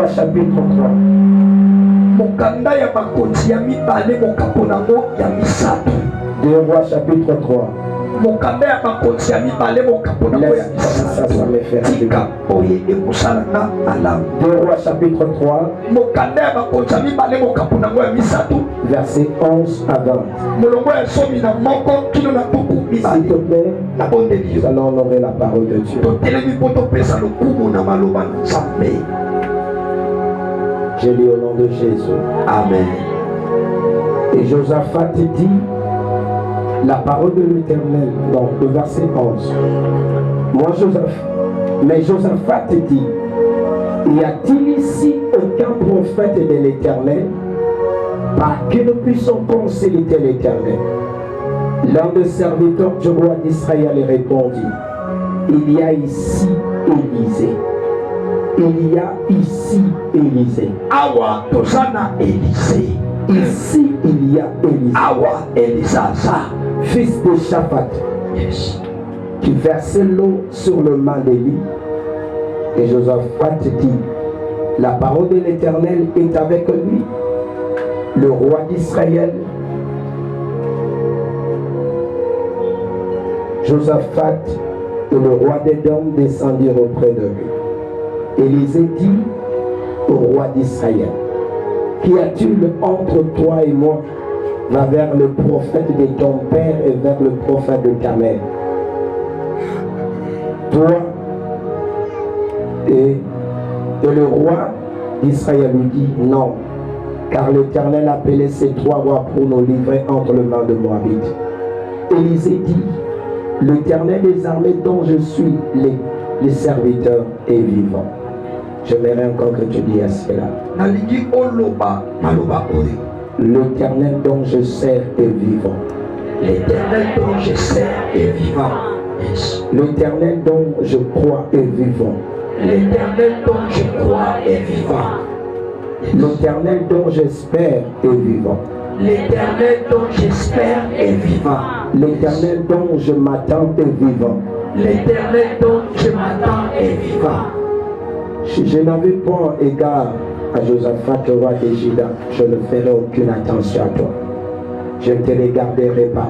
rois chapitre 3. Mokanda ya bakoti ya mibale mokaponango ya misato. 2 rois chapitre 3. Mokanda ya bakoti ya mibale mokaponango ya misato. Tika oye ekosalanga alamu. 2 rois chapitre 3. Mokanda ya bakoti ya mibale mokaponango ya misato. Verset 11 à 20. Molongo ya somi na moko kino na tuku mibale. S'il te plaît, na bonde Dieu. nous allons honorer la parole de Dieu. Totelemi poto pesa lokumu na maloba nzambe. Je lis au nom de Jésus. Amen. Et Josaphat dit la parole de l'Éternel dans le verset 11. Mais Josaphat dit, y a-t-il ici aucun prophète de l'Éternel par qui nous puissions consulter l'Éternel? L'un des serviteurs du roi d'Israël répondit, il y a ici Élisée. Il y a ici Élisée. Awa Tosana Élisée. Ici il y a Élisée. Awa Elisasa. Fils de Shaphat. Yes. Qui versait l'eau sur le main d'Élie. Et Josaphat dit, la parole de l'Éternel est avec lui. Le roi d'Israël. Josaphat et le roi d'Édom descendirent auprès de lui. Élisée dit au roi d'Israël, qu'y a-t-il entre toi et moi? Va vers le prophète de ton père et vers le prophète de ta mère. Toi et le roi d'Israël lui dit non, car l'Éternel a appelé ces 3 rois pour nous livrer entre les mains de Moabite. Élisée dit, l'Éternel des armées dont je suis les serviteurs est vivant. J'aimerais encore que tu dises cela. L'Éternel dont je sers est vivant. L'Éternel dont je sers est vivant. L'Éternel dont je crois est vivant. L'Éternel dont je crois est vivant. L'Éternel dont j'espère est vivant. L'Éternel dont j'espère est vivant. L'Éternel dont je m'attends est vivant. L'Éternel dont je m'attends est vivant. Je n'avais pas égard à Josaphat, le roi de Juda. Je ne ferai aucune attention à toi. Je ne te regarderai pas.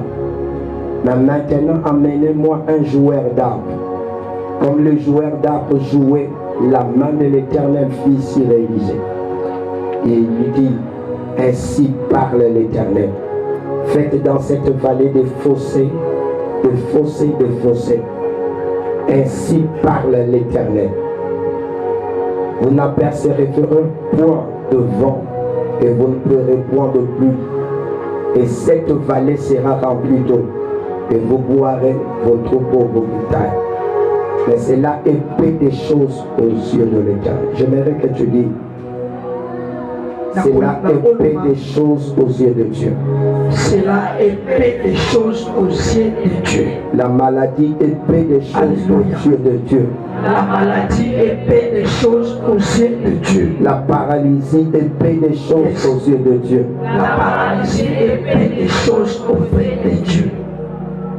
Mais maintenant, amenez-moi un joueur d'arbre. Comme le joueur d'arbre jouait, la main de l'Éternel fit sur Élisée. Et il lui dit, ainsi parle l'Éternel. Faites dans cette vallée des fossés, des fossés, des fossés. Ainsi parle l'Éternel. Vous n'apercevrez point de vent et vous ne pleurez point de pluie. Et cette vallée sera remplie d'eau et vous boirez vos troupeaux, vos bétails. Mais c'est la épée des choses aux yeux de l'Éternel. J'aimerais que tu dises, c'est la épée des choses aux yeux de Dieu. C'est la épée des choses aux yeux de Dieu. La maladie, épée des choses aux yeux de Dieu. La maladie, épée des choses aux yeux de Dieu. La paralysie, épée des choses aux yeux de Dieu. La paralysie, épée des choses aux yeux de Dieu.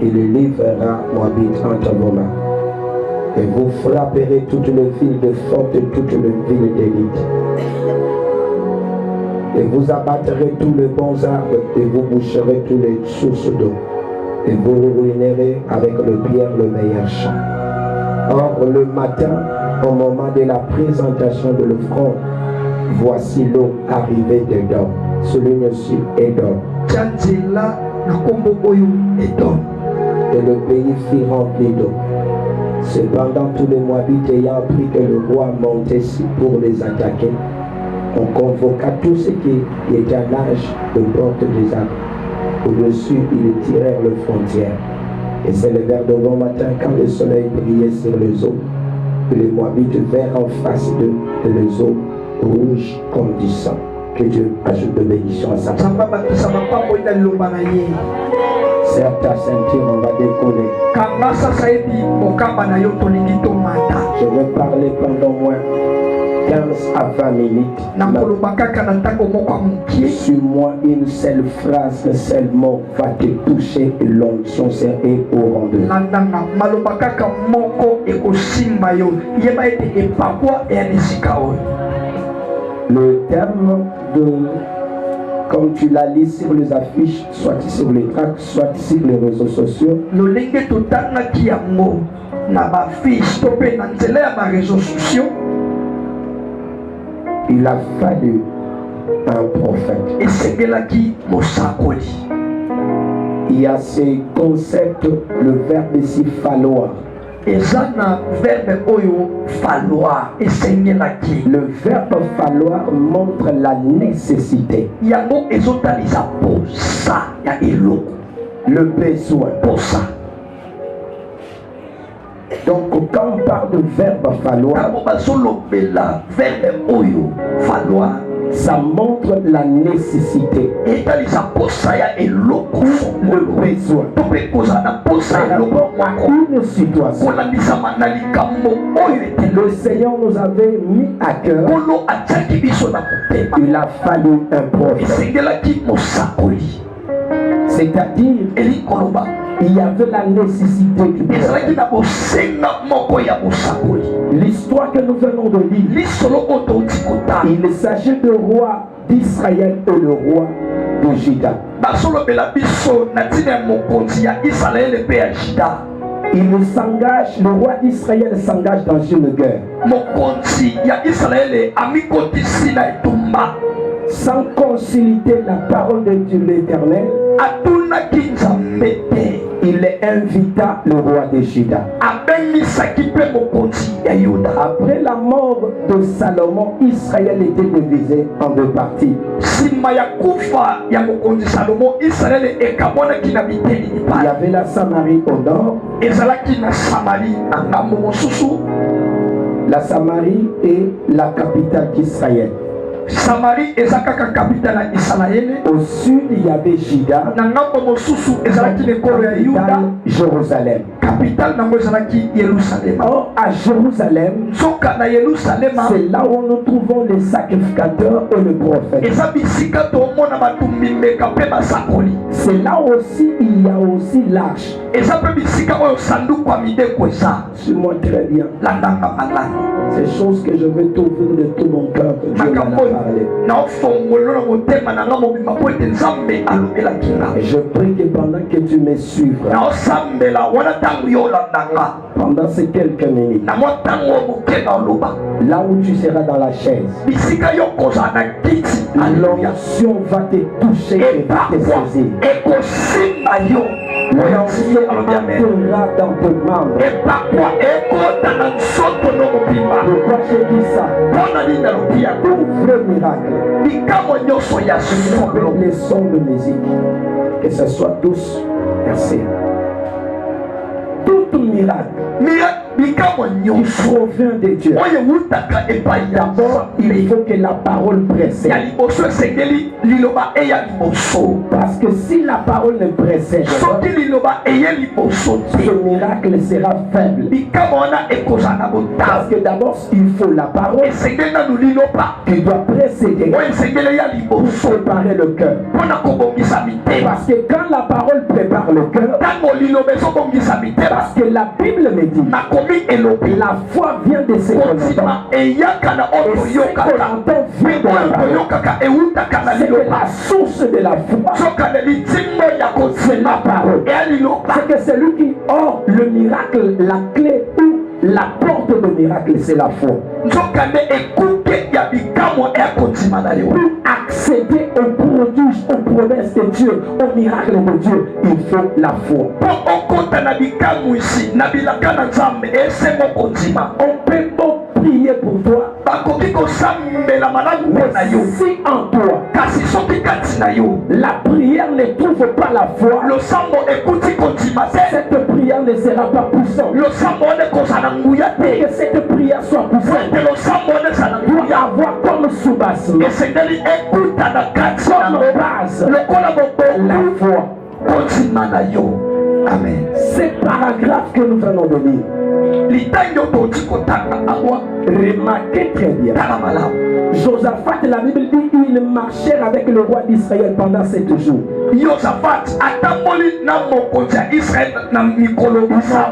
Il livrera Moabite entre vos mains. Et vous frapperez toutes les villes de forte et toutes les villes d'élite. Et vous abattrez tous les bons arbres et vous boucherez tous les sources d'eau. Et vous ruinerez avec le pierre le meilleur champ. Or, le matin, au moment de la présentation de l'offrande, voici l'eau arrivée dedans. Celui-ci est d'or. Et le pays fut rempli d'eau. Cependant, tous les Moabites ayant appris que le roi montait pour les attaquer, on convoqua tous ceux qui étaient à l'âge de porte des arbres. Au-dessus, ils tirèrent les frontières. Et c'est le vers de bon matin, quand le soleil brillait sur les eaux, que les Moabites vinrent en face d'eux, et les eaux rouges comme du sang. Que Dieu ajoute de bénédiction à sa parole. Serre ta ceinture, on va décoller. Je vais parler pendant moins 15 à 20 minutes. Suis-moi, une seule phrase, un seul mot va te toucher et l'onction sera au rendez-vous. Le terme de, comme tu l'as lu sur les affiches, soit sur les tracts, soit sur les réseaux sociaux, il a fallu un prophète. Il y a ces concepts, le verbe ici falloir. Le verbe falloir montre la nécessité. Le besoin. Donc quand on parle de verbe falloir, ça montre la nécessité. Le besoin. Une situation. Le Seigneur nous avait mis à cœur. Il a fallu un prophète. C'est-à-dire, il y avait la nécessité du prophète. L'histoire que nous venons de lire, il s'agit du roi d'Israël et le roi de Juda. Il s'engage, le roi d'Israël s'engage dans une guerre. Sans consulter la parole de l'Éternel, il invita le roi de Juda. Après la mort de Salomon, Israël était divisé en deux parties. Il y avait la Samarie au nord. La Samarie est la capitale d'Israël. Samarie est la capitale d'Israël. Au sud, il y avait Juda. Jérusalem. Capitale Jérusalem. Or, à Jérusalem, c'est là où nous trouvons les sacrificateurs et le prophète. C'est là aussi, il y a aussi l'arche. Suis-moi très bien. Ces choses que je veux t'ouvrir de tout mon cœur. Que Dieu m'en a parlé. Et je prie que pendant que tu me suivras, pendant ces quelques minutes, là où tu seras dans la chaise, l'onction va te toucher et va te saisir. L'onction entrera dans tes membres. Pourquoi je dis ça? Tout vrai miracle, les sons de musique, que ce soit douce, merci. Tout miracle il provient de Dieu. D'abord, il faut que la parole précède. Parce que si la parole ne précède pas, ce miracle sera faible. Parce que d'abord, il faut la parole qui doit précéder pour préparer le cœur. Parce que quand la parole prépare le cœur, parce que la Bible me dit, la foi vient de ce qu'on entend. Et ce qu'on entend vient de la parole. C'est la source de la foi. C'est la parole. C'est que celui qui or le miracle, la clé ou la porte de miracle, c'est la foi. Pour accéder aux prodiges, aux promesses de Dieu, aux miracles de Dieu, il faut la foi. On peut pas prier pour toi, mais si en toi la prière ne trouve pas la foi, cette prière ne sera pas puissante. Et que cette prière soit puissante, il doit y avoir comme sous-bassement, comme base, la foi. Amen. Ces paragraphes que nous venons de lire, remarquez très bien. Josaphat, la Bible dit, il marchait avec le roi d'Israël pendant 7 jours. Josaphat, ils n'ont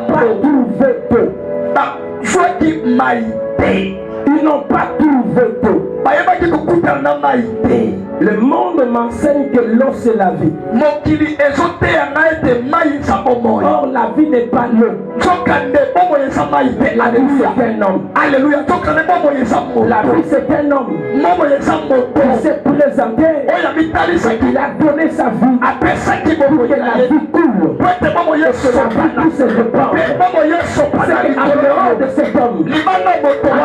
pas trouvé peu. Ils n'ont pas trouvé peu. Le monde m'enseigne que l'eau c'est la vie. Or la vie n'est pas l'eau. La vie c'est un homme. Alléluia. La vie c'est un homme. Il s'est présenté et il a donné sa vie pour que la vie coule. Que la vie puisse se répandre. C'est en dehors de cet homme. En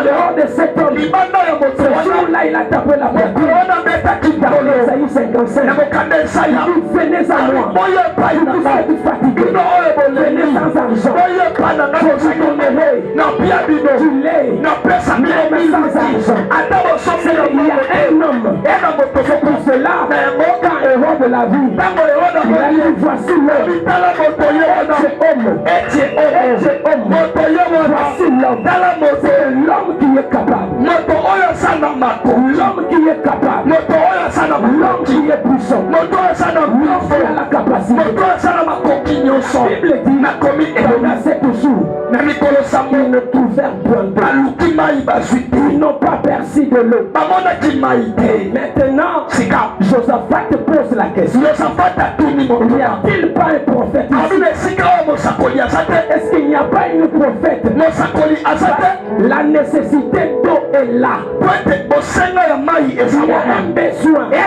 dehors de cet homme. Ce jour-là il a tapé la porte. Dans Ésaïe 55. Il dit venez à moi. Vous êtes fatigués. Venez sans argent. Je vous donnerai du lait. Mais sans argent. Il y a un homme. C'est pour cela quand héros de la vie. Il a dit voici l'homme. C'est homme. Voici l'homme. C'est l'homme qui est capable. L'homme qui est capable. L'homme qui est puissant. L'homme qui a la capacité. La Bible dit pendant 7 jours ils ne trouvèrent point d'eau. Ils n'ont pas perçu de l'eau. Maintenant Josaphat pose la question. N'y a-t-il pas un prophète ici? Est-ce qu'il n'y a pas une prophète? La nécessité d'eau est là. Il y a un besoin. Mais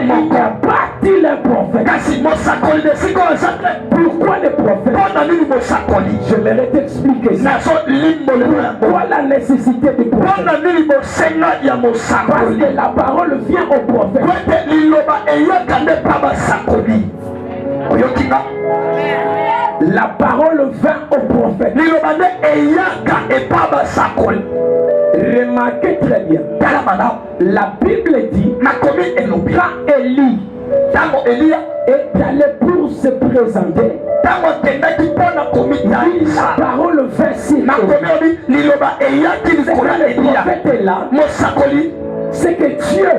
il n'y a pas-il un prophète? Pourquoi les prophètes? J'aimerais t'expliquer ça. Pourquoi la nécessité du prophète? Parce que la parole vient au prophète. La parole vient au prophète. Remarquez très bien. La Bible dit quand Élie est allé pour se présenter, la parole vint sur le prophète est là. C'est que Dieu,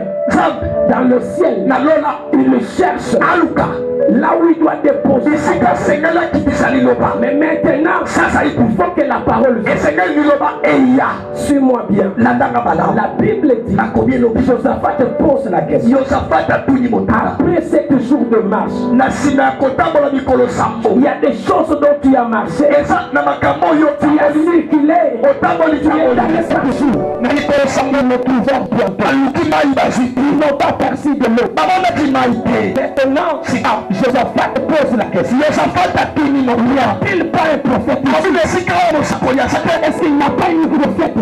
dans le ciel, il le cherche là où il doit déposer sa parole. Mais maintenant, il faut que la parole vienne. Suis-moi bien. La Bible dit, Josaphat te pose la question. Après 7 jours de marche, il y a des choses dont tu as marché. Tu as circulé. Tu es allé partout. Ils ne trouvèrent point. Ils n'ont pas perçu de l'eau. Maintenant, Josaphat pose la question. N'y a-t-il pas un prophète? Est-ce qu'il n'y a pas une prophète?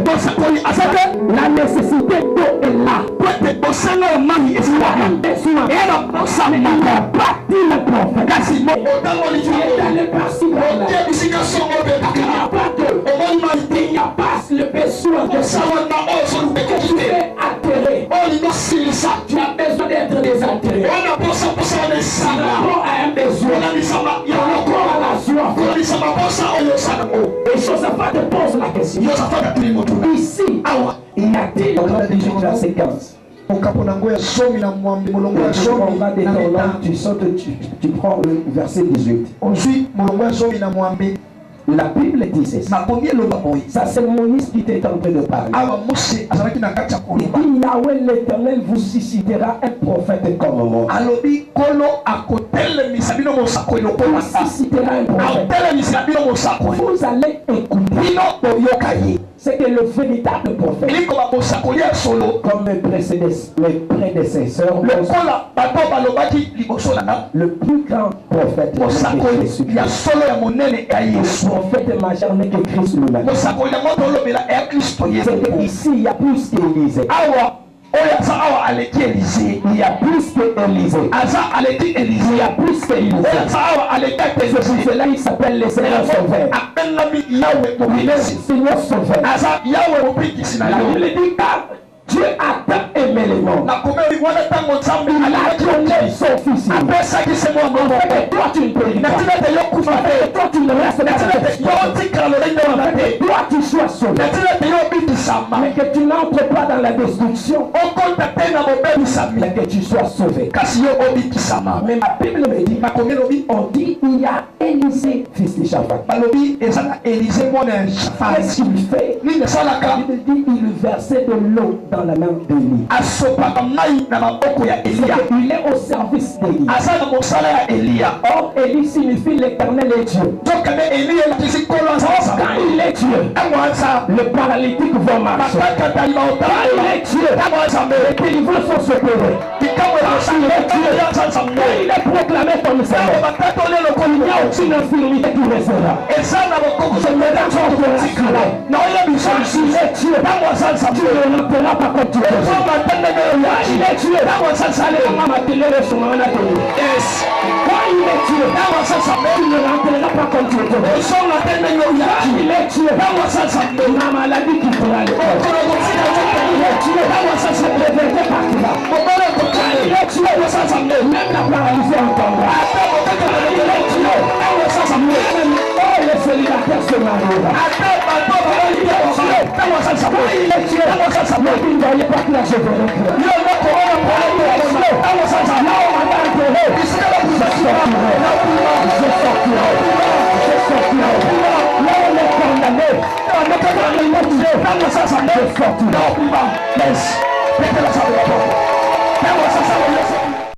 La nécessité d'eau est là. Mais il n'y a pas-t-il un prophète? Tu es allé par-ci par-là. Il n'y a pas de... Il n'y a pas le besoin de ça. Tu es atterré. Tu as besoin d'être désaltéré. Par rapport à un besoin, par rapport à la soif. Et Josaphat te pose la question. Ici, il y a-t-il la séquence? On va détourner, tu prends le verset 18. La Bible dit ça. Ça c'est Moïse qui t'est en train de parler. Il dit Yahweh l'Éternel vous suscitera un prophète comme moi. Il suscitera un prophète. Vous allez écouter. C'est que le véritable prophète, comme mes prédécesseurs, le plus grand prophète, le prophète majeur n'est que Christ lui-même. C'est ici, il y a plus qu'Élisée. Il y a plus qu'Élisée. Il y a plus qu'Élisée. C'est pour cela qu'il s'appelle le Seigneur Sauveur. Il est Seigneur Sauveur. La Bible dit car Dieu a tant aimé le monde. Il a donné son fils. Toi tu ne peux pas. Toi tu ne restes pas. Toi tu sois sauvé. Mais que tu n'entres pas dans la destruction. Mais que tu sois sauvé. Mais ma Bible me dit, on dit il y a Élisée, fils de Shaphat. Balobi ezana Élisée mon Shaphat. Qu'est-ce qu'il fait? Ni ne salaka. Il dit il versait de l'eau dans la main d'Élie. Asopa mai na maboko ya Elia. Il est au service d'Élie. Asana mosala ya Elia. Or Élie signifie l'Éternel est Dieu. Donc quand Elie est ici quand il est Dieu, le paralytique va marcher. Il est Dieu. Les délivrants sont secourus. Il est proclamé comme ça. Il n'y a aucune infirmité qui restera. Je me lance en là. Non, il est Dieu. Dieu ne rappellera pas comme tu veux. Il est Dieu. Quand il est Dieu, il ne rappellera pas comme tu veux. Il est Dieu. Ma maladie qui pourra aller. Il est Dieu. Les partira. Il est Dieu. Même la paralysie entendra. Il est Dieu. Oh, les célibataires se marieront. Il est Dieu. Mais il ne voyait pas que la cheveux.